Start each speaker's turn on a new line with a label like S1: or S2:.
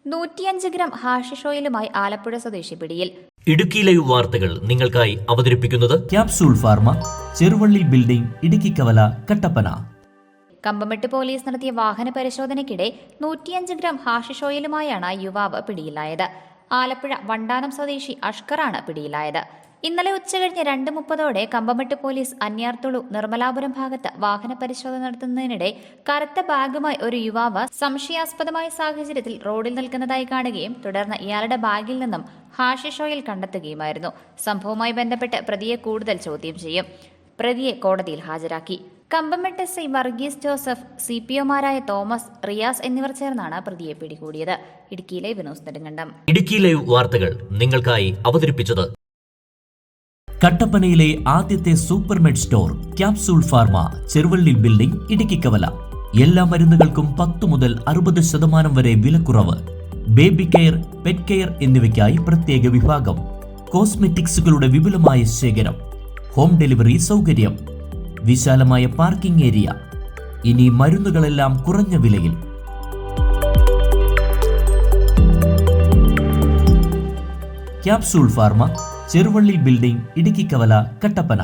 S1: 105 gram hashish ഓയിലുമായി Alappuzha സ്വദേശി പിടിയിൽ.
S2: Idukki live വാർത്തകൾ നിങ്ങൾക്കായി അവതരിപ്പിക്കുന്നത്
S3: capsule pharma, Cheruvally building, Idukki കവല, കട്ടപ്പന.
S1: കമ്പമെട്ട് പോലീസ് നടത്തിയ വാഹന പരിശോധനയ്ക്കിടെ 105 ഗ്രാം ഹാഷിഷ് ഓയിലുമായാണ് യുവാവ് പിടിയിലായത്. ആലപ്പുഴ വണ്ടാനം സ്വദേശി അഷ്കറാണ് പിടിയിലായത്. ഇന്നലെ ഉച്ചകഴിഞ്ഞ് 2:30 കമ്പമെട്ട് പോലീസ് അന്യാർത്തുളു നിർമ്മലാപുരം ഭാഗത്ത് വാഹന പരിശോധന നടത്തുന്നതിനിടെ കറുത്ത ബാഗുമായി ഒരു യുവാവ് സംശയാസ്പദമായ സാഹചര്യത്തിൽ റോഡിൽ നിൽക്കുന്നതായി കാണുകയും തുടർന്ന് ഇയാളുടെ ബാഗിൽ നിന്നും ഹാഷിഷ് ഓയിൽ കണ്ടെത്തുകയുമായിരുന്നു. സംഭവവുമായി ബന്ധപ്പെട്ട് പ്രതിയെ കൂടുതൽ ചോദ്യം ചെയ്യും. പ്രതിയെ കോടതിയിൽ ഹാജരാക്കി. കമ്പമെട്ട് എസ്.ഐ വർഗീസ് ജോസഫ്, CPOമാരായ തോമസ്, റിയാസ് എന്നിവർ ചേർന്നാണ് പ്രതിയെ പിടികൂടിയത്. Idukki live news Nedumkandam.
S2: Idukki live വാർത്തകൾ നിങ്ങൾക്കായി അവതരിപ്പിച്ചത്
S3: കട്ടപ്പനയിലെ ആദ്യത്തെ supermed store capsule pharma, Cheruvally building, Idukki കവല. എല്ലാ മരുന്നുകൾക്കും 10 മുതൽ 60% വരെ വിലക്കുറവ്. ബേബി കെയർ, പെറ്റ് കെയർ എന്നിവയ്ക്കായി പ്രത്യേക വിഭാഗം. കോസ്മെറ്റിക്സുകളുടെ വിപുലമായ ശേഖരം. ഹോം ഡെലിവറി സൗകര്യം. വിശാലമായ പാർക്കിംഗ് ഏരിയ. ഇനി മരുന്നുകളെല്ലാം കുറഞ്ഞ വിലയിൽ. Capsule pharma, Cheruvally building, Idukki കവല, കട്ടപ്പന.